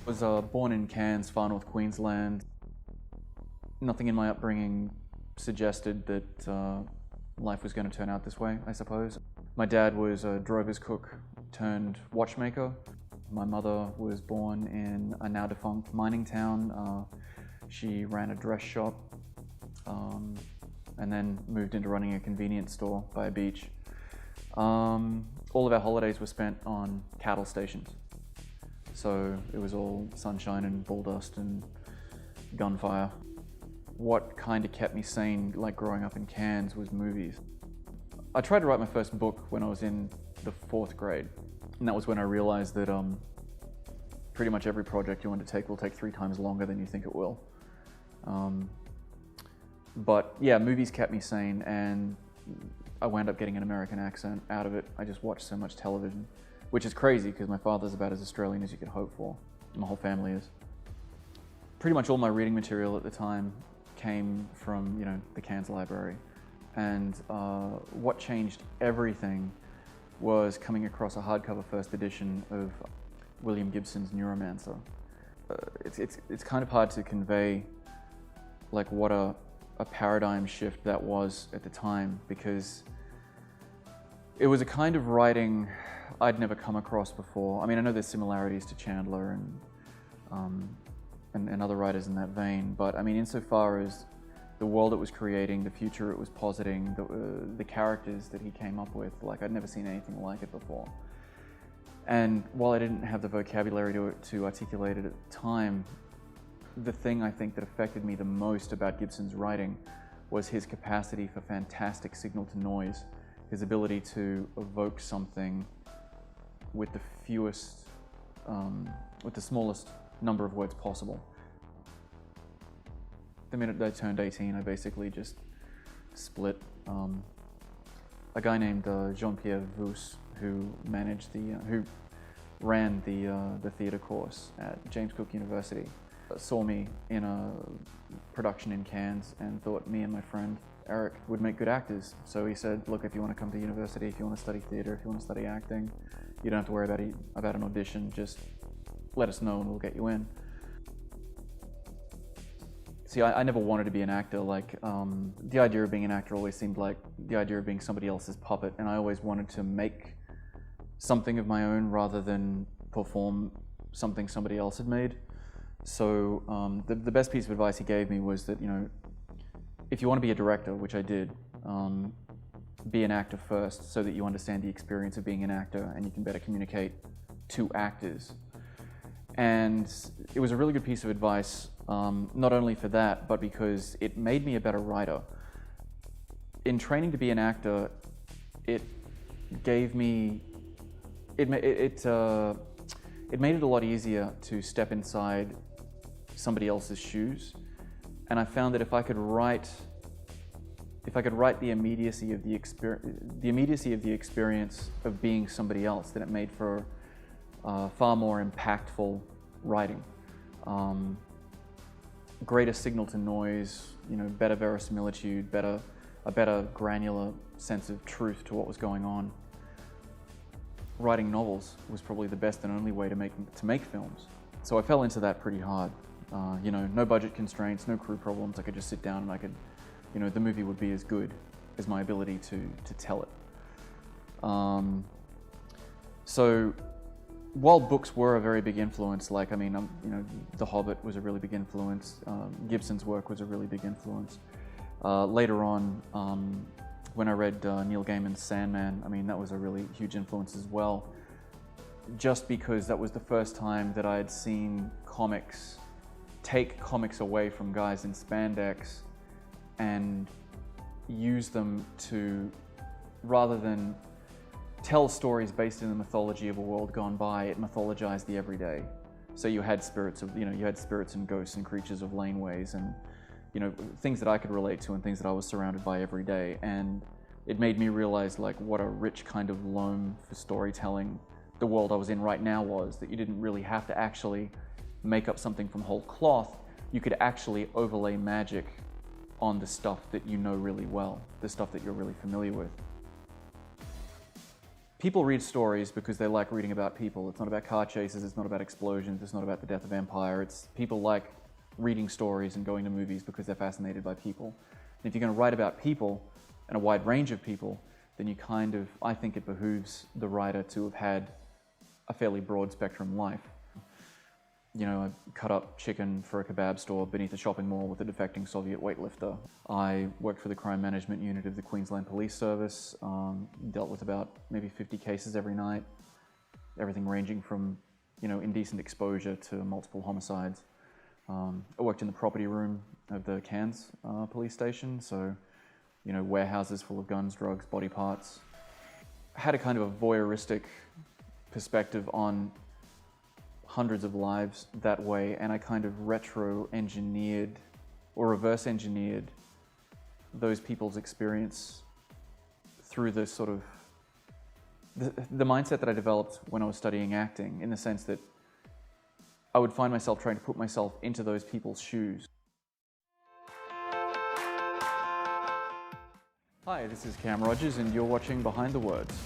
I was born in Cairns, far north Queensland. Nothing in my upbringing suggested that life was going to turn out this way, I suppose. My dad was a drover's cook turned watchmaker. My mother was born in a now defunct mining town. She ran a dress shop and then moved into running a convenience store by a beach. All of our holidays were spent on cattle stations. So it was all sunshine and bull dust and gunfire. What kind of kept me sane, like growing up in Cairns, was movies. I tried to write my first book when I was in the 4th grade. And that was when I realized that pretty much every project you undertake will take 3 times longer than you think it will. But yeah, movies kept me sane, and I wound up getting an American accent out of it. I just watched so much television, which is crazy because my father's about as Australian as you could hope for. My whole family is. Pretty much all my reading material at the time came from, the Cairns library. And what changed everything was coming across a hardcover first edition of William Gibson's Neuromancer. It's kind of hard to convey like what a paradigm shift that was at the time, because it was a kind of writing I'd never come across before. I mean, I know there's similarities to Chandler and other writers in that vein, but I mean, insofar as the world it was creating, the future it was positing, the characters that he came up with, like I'd never seen anything like it before. And while I didn't have the vocabulary to articulate it at the time, the thing I think that affected me the most about Gibson's writing was his capacity for fantastic signal to noise, his ability to evoke something with the smallest number of words possible. The minute I turned 18, I basically just split. A guy named Jean-Pierre Vus, who ran the theatre course at James Cook University, saw me in a production in Cairns and thought me and my friend Eric would make good actors. So he said, look, if you want to come to university, if you want to study theatre, if you want to study acting, you don't have to worry about an audition, just let us know and we'll get you in. See, I never wanted to be an actor. Like, the idea of being an actor always seemed like the idea of being somebody else's puppet, and I always wanted to make something of my own rather than perform something somebody else had made. So the best piece of advice he gave me was that, if you want to be a director, which I did, be an actor first so that you understand the experience of being an actor and you can better communicate to actors. And it was a really good piece of advice, not only for that, but because it made me a better writer. In training to be an actor, it gave me, it made it a lot easier to step inside somebody else's shoes. And I found that if I could write the immediacy of the experience of being somebody else, then it made for far more impactful writing. Greater signal to noise, better verisimilitude, a better granular sense of truth to what was going on. Writing novels was probably the best and only way to make films. So I fell into that pretty hard. No budget constraints, no crew problems. I could just sit down and I could, the movie would be as good as my ability to tell it. So while books were a very big influence, The Hobbit was a really big influence. Gibson's work was a really big influence. Later on, when I read Neil Gaiman's Sandman, that was a really huge influence as well. Just because that was the first time that I had seen comics take comics away from guys in spandex and use them to, rather than tell stories based in the mythology of a world gone by, it mythologized the everyday. So you had spirits and ghosts and creatures of laneways and things that I could relate to and things that I was surrounded by every day. And it made me realize what a rich kind of loam for storytelling the world I was in right now was, that you didn't really have to actually make up something from whole cloth. You could actually overlay magic on the stuff that you know really well, the stuff that you're really familiar with. People read stories because they like reading about people. It's not about car chases, it's not about explosions, it's not about the death of empire. It's people like reading stories and going to movies because they're fascinated by people. And if you're going to write about people and a wide range of people, then you kind of, I think it behooves the writer to have had a fairly broad spectrum life. You know, I cut up chicken for a kebab store beneath a shopping mall with a defecting Soviet weightlifter. I worked for the crime management unit of the Queensland Police Service, dealt with about maybe 50 cases every night, everything ranging from, you know, indecent exposure to multiple homicides. I worked in the property room of the Cairns police station, so, you know, warehouses full of guns, drugs, body parts. I had a kind of a voyeuristic perspective on hundreds of lives that way, and I kind of retro-engineered or reverse-engineered those people's experience through the sort of the mindset that I developed when I was studying acting, in the sense that I would find myself trying to put myself into those people's shoes. Hi, this is Cam Rogers and you're watching Behind the Words.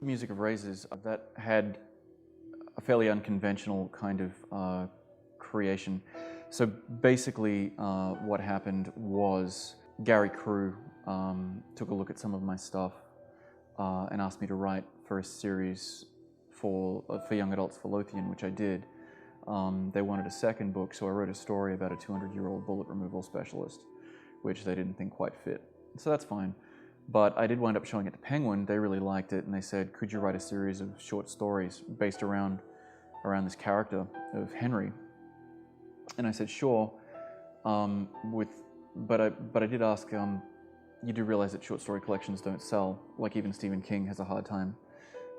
Music of Razors, that had a fairly unconventional kind of creation. So basically what happened was Gary Crew took a look at some of my stuff and asked me to write for a series for young adults for Lothian, which I did. They wanted a second book, so I wrote a story about a 200-year-old bullet removal specialist, which they didn't think quite fit. So that's fine. But I did wind up showing it to Penguin. They really liked it, and they said, could you write a series of short stories based around this character of Henry? And I said, sure. But I did ask, you do realize that short story collections don't sell. Like even Stephen King has a hard time,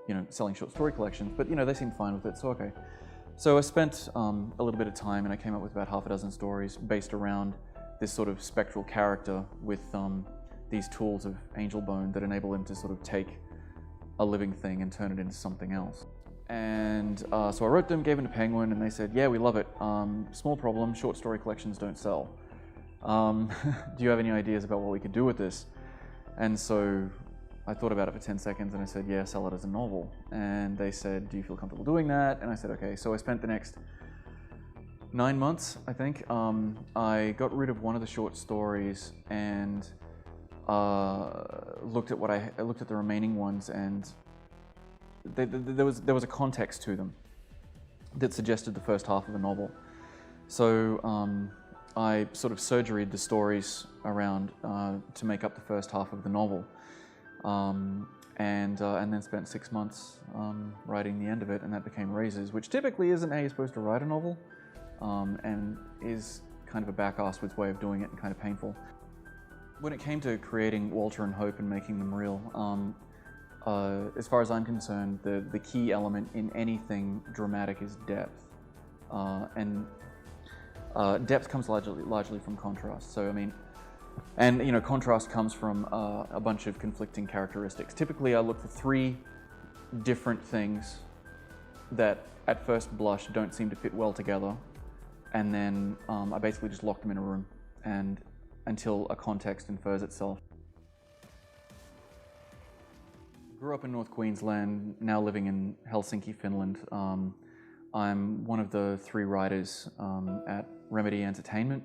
you know, selling short story collections. But you know, they seemed fine with it, so okay. So I spent a little bit of time, and I came up with about half a dozen stories based around this sort of spectral character with these tools of angel bone that enable him to sort of take a living thing and turn it into something else. And so I wrote them, gave them to Penguin, and they said, yeah, we love it. Small problem, short story collections don't sell. Do you have any ideas about what we could do with this? And so I thought about it for 10 seconds and I said, yeah, sell it as a novel. And they said, do you feel comfortable doing that? And I said, okay. So I spent the next 9 months, I think. I got rid of one of the short stories and looked at the remaining ones, and there was a context to them that suggested the first half of the novel. So I sort of surgeryed the stories around to make up the first half of the novel, and then spent 6 months writing the end of it, and that became Razors, which typically isn't how you're supposed to write a novel, and is kind of a back-asswards way of doing it and kind of painful. When it came to creating Walter and Hope and making them real, as far as I'm concerned, the key element in anything dramatic is depth. And depth comes largely from contrast. So, I mean, and you know, contrast comes from a bunch of conflicting characteristics. Typically, I look for 3 different things that at first blush don't seem to fit well together. And then I basically just lock them in a room and until a context infers itself. Grew up in North Queensland, now living in Helsinki, Finland. I'm one of the 3 writers at Remedy Entertainment,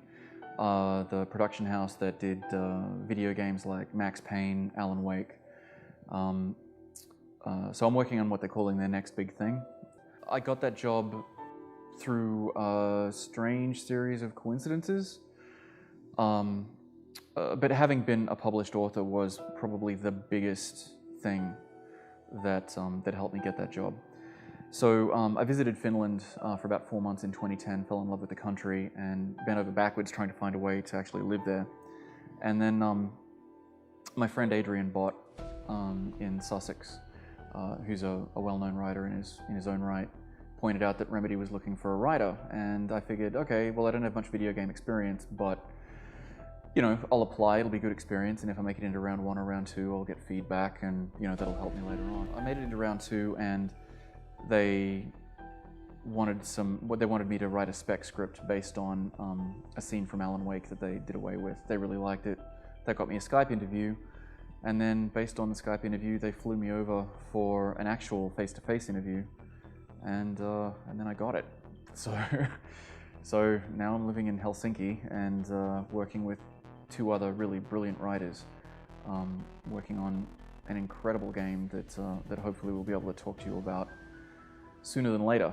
the production house that did video games like Max Payne, Alan Wake. So I'm working on what they're calling their next big thing. I got that job through a strange series of coincidences. But having been a published author was probably the biggest thing that helped me get that job. So I visited Finland for about 4 months in 2010, fell in love with the country, and bent over backwards trying to find a way to actually live there. And then my friend Adrian Bott in Sussex, who's a well-known writer in his own right, pointed out that Remedy was looking for a writer, and I figured, okay, well, I don't have much video game experience, but you know, I'll apply, it'll be good experience, and if I make it into round 1 or round 2, I'll get feedback, and you know, that'll help me later on. I made it into round 2, and they they wanted me to write a spec script based on a scene from Alan Wake that they did away with. They really liked it. They got me a Skype interview, and then based on the Skype interview, they flew me over for an actual face-to-face interview, and then I got it. So now I'm living in Helsinki and working with two other really brilliant writers, working on an incredible game that hopefully we'll be able to talk to you about sooner than later.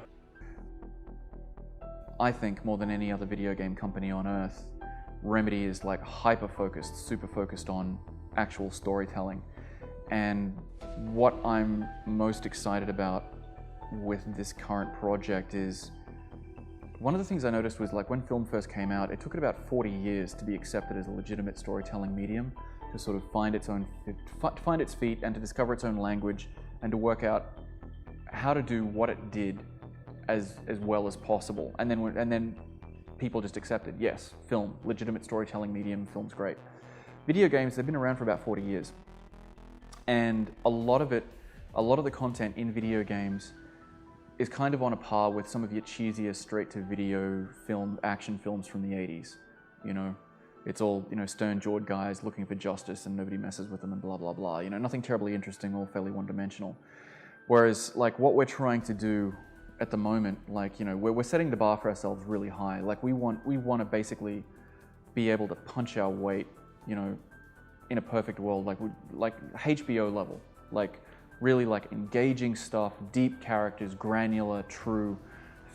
I think more than any other video game company on earth, Remedy is like hyper-focused, super focused on actual storytelling. And what I'm most excited about with this current project is, one of the things I noticed was, like, when film first came out, it took it about 40 years to be accepted as a legitimate storytelling medium, to sort of find its feet and to discover its own language and to work out how to do what it did as well as possible. And then people just accepted, yes, film, legitimate storytelling medium, film's great. Video games, they've been around for about 40 years. And a lot of the content in video games is kind of on a par with some of your cheesier straight-to-video action films from the 80s. You know, it's all, stern-jawed guys looking for justice and nobody messes with them and blah, blah, blah. Nothing terribly interesting, all fairly one-dimensional. Whereas, like, what we're trying to do at the moment, like, we're setting the bar for ourselves really high. Like, we want to basically be able to punch our weight, in a perfect world, like HBO level, like really like engaging stuff, deep characters, granular, true,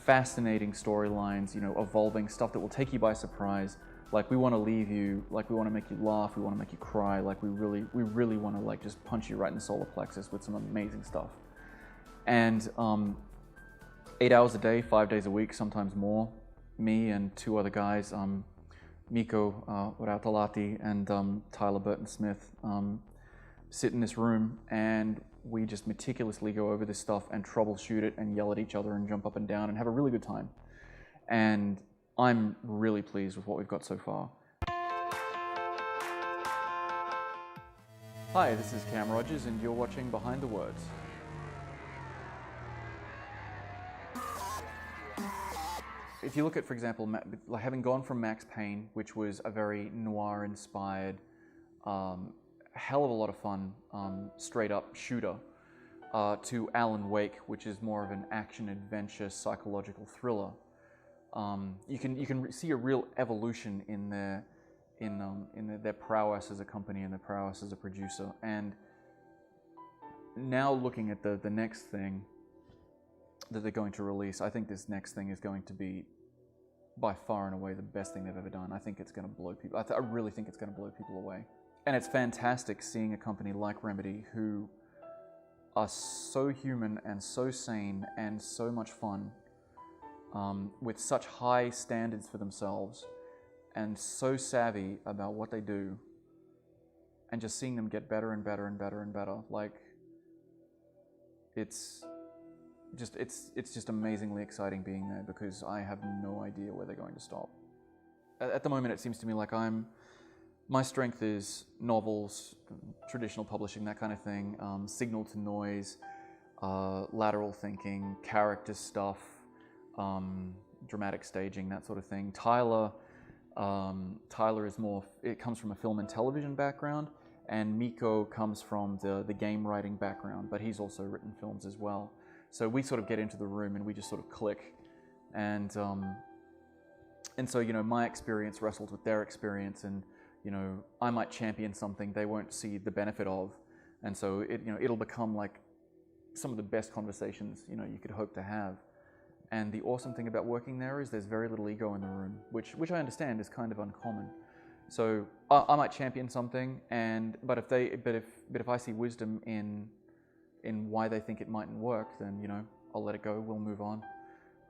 fascinating storylines, evolving stuff that will take you by surprise. Like, we want to leave you, like, we want to make you laugh, we want to make you cry, like, we really want to, like, just punch you right in the solar plexus with some amazing stuff. And 8 hours a day, 5 days a week, sometimes more, me and two other guys, Mikko Rautalahti and Tyler Burton-Smith, sit in this room and we just meticulously go over this stuff and troubleshoot it and yell at each other and jump up and down and have a really good time. And I'm really pleased with what we've got so far. Hi, this is Cam Rogers and you're watching Behind the Words. If you look at, for example, having gone from Max Payne, which was a very noir-inspired, hell of a lot of fun, straight-up shooter, to Alan Wake, which is more of an action-adventure psychological thriller, you can see a real evolution in their prowess as a company and their prowess as a producer. And now looking at the next thing that they're going to release, I think this next thing is going to be by far and away the best thing they've ever done. I think it's going to blow people. I really think it's going to blow people away. And it's fantastic seeing a company like Remedy, who are so human and so sane and so much fun, with such high standards for themselves and so savvy about what they do, and just seeing them get better and better and better and better. Like, it's just amazingly exciting being there, because I have no idea where they're going to stop. At the moment, it seems to me like my strength is novels, traditional publishing, that kind of thing, signal to noise, lateral thinking, character stuff, dramatic staging, that sort of thing. Tyler is more, it comes from a film and television background, and Mikko comes from the game writing background, but he's also written films as well. So we sort of get into the room and we just sort of click, and so my experience wrestles with their experience, and I might champion something they won't see the benefit of, and so it'll become like some of the best conversations you could hope to have. And the awesome thing about working there is there's very little ego in the room, which I understand is kind of uncommon. So I might champion something, but if I see wisdom in why they think it mightn't work, then I'll let it go. We'll move on,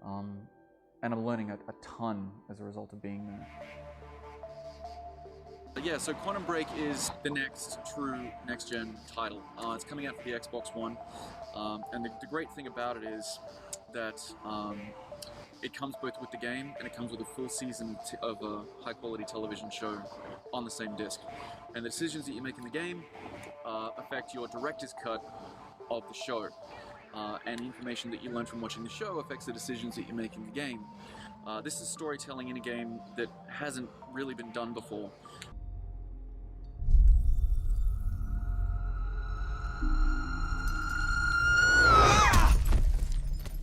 and I'm learning a ton as a result of being there. Yeah, so Quantum Break is the next true next-gen title. It's coming out for the Xbox One, and the great thing about it is that it comes both with the game and it comes with a full season of a high-quality television show on the same disc. And the decisions that you make in the game affect your director's cut of the show. and the information that you learn from watching the show affects the decisions that you make in the game. This is storytelling in a game that hasn't really been done before.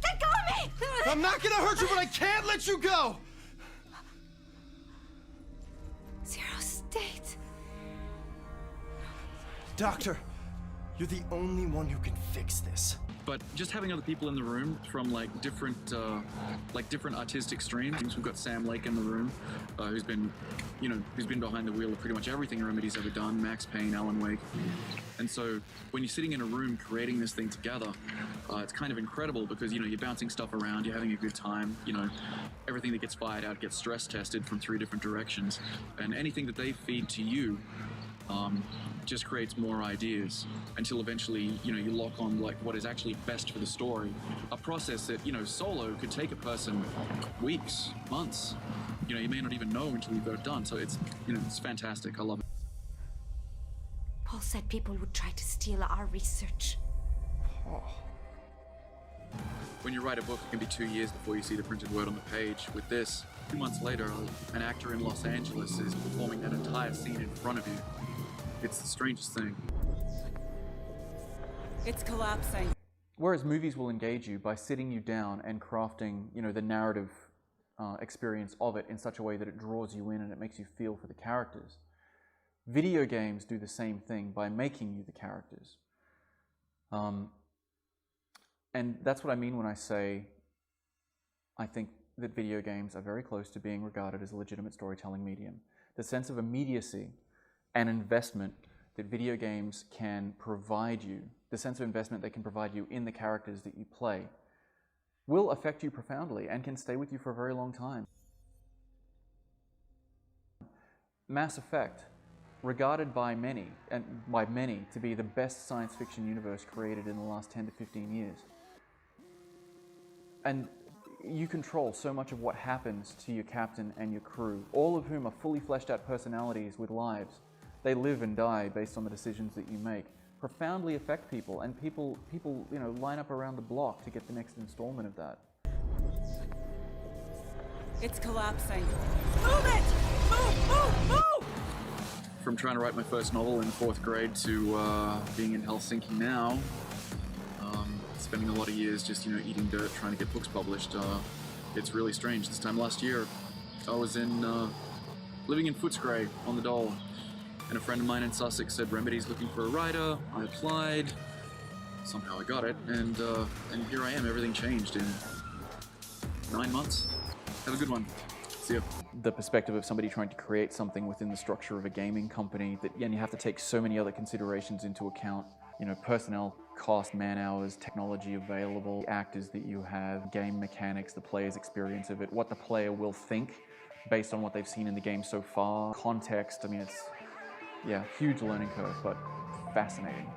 Let go of me! I'm not gonna hurt you, but I can't let you go! Zero state. Doctor, you're the only one who can fix this. But just having other people in the room from different artistic streams. We've got Sam Lake in the room, who's been behind the wheel of pretty much everything Remedy's ever done. Max Payne, Alan Wake, and so when you're sitting in a room creating this thing together, it's kind of incredible because you're bouncing stuff around, you're having a good time. Everything that gets fired out gets stress tested from 3 different directions, and anything that they feed to you just creates more ideas until eventually, you lock on what is actually best for the story. A process that, solo could take a person weeks, months. You may not even know until you've got it done. So it's, it's fantastic. I love it. Paul said people would try to steal our research. Oh. When you write a book, it can be 2 years before you see the printed word on the page. With this, 2 months later, an actor in Los Angeles is performing that entire scene in front of you. It's the strangest thing. It's collapsing. Whereas movies will engage you by sitting you down and crafting, the narrative experience of it in such a way that it draws you in and it makes you feel for the characters. Video games do the same thing by making you the characters. And that's what I mean when I say I think that video games are very close to being regarded as a legitimate storytelling medium. The sense of immediacy and investment that video games can provide you, the sense of investment they can provide you in the characters that you play, will affect you profoundly and can stay with you for a very long time. Mass Effect, regarded by many to be the best science fiction universe created in the last 10 to 15 years. And you control so much of what happens to your captain and your crew, all of whom are fully fleshed out personalities with lives. They live and die based on the decisions that you make, profoundly affect people, and people line up around the block to get the next installment of that. It's collapsing. Move it! Move! From trying to write my first novel in 4th grade to being in Helsinki now, spending a lot of years just eating dirt trying to get books published. It's really strange. This time last year, I was living in Footscray on the Dole. And a friend of mine in Sussex said, Remedy's looking for a writer. I applied. Somehow I got it. And here I am. Everything changed in 9 months. Have a good one. See ya. The perspective of somebody trying to create something within the structure of a gaming company, and you have to take so many other considerations into account. Personnel cost, man hours, technology available, actors that you have, game mechanics, the player's experience of it, what the player will think based on what they've seen in the game so far, context. It's... yeah, huge learning curve, but fascinating.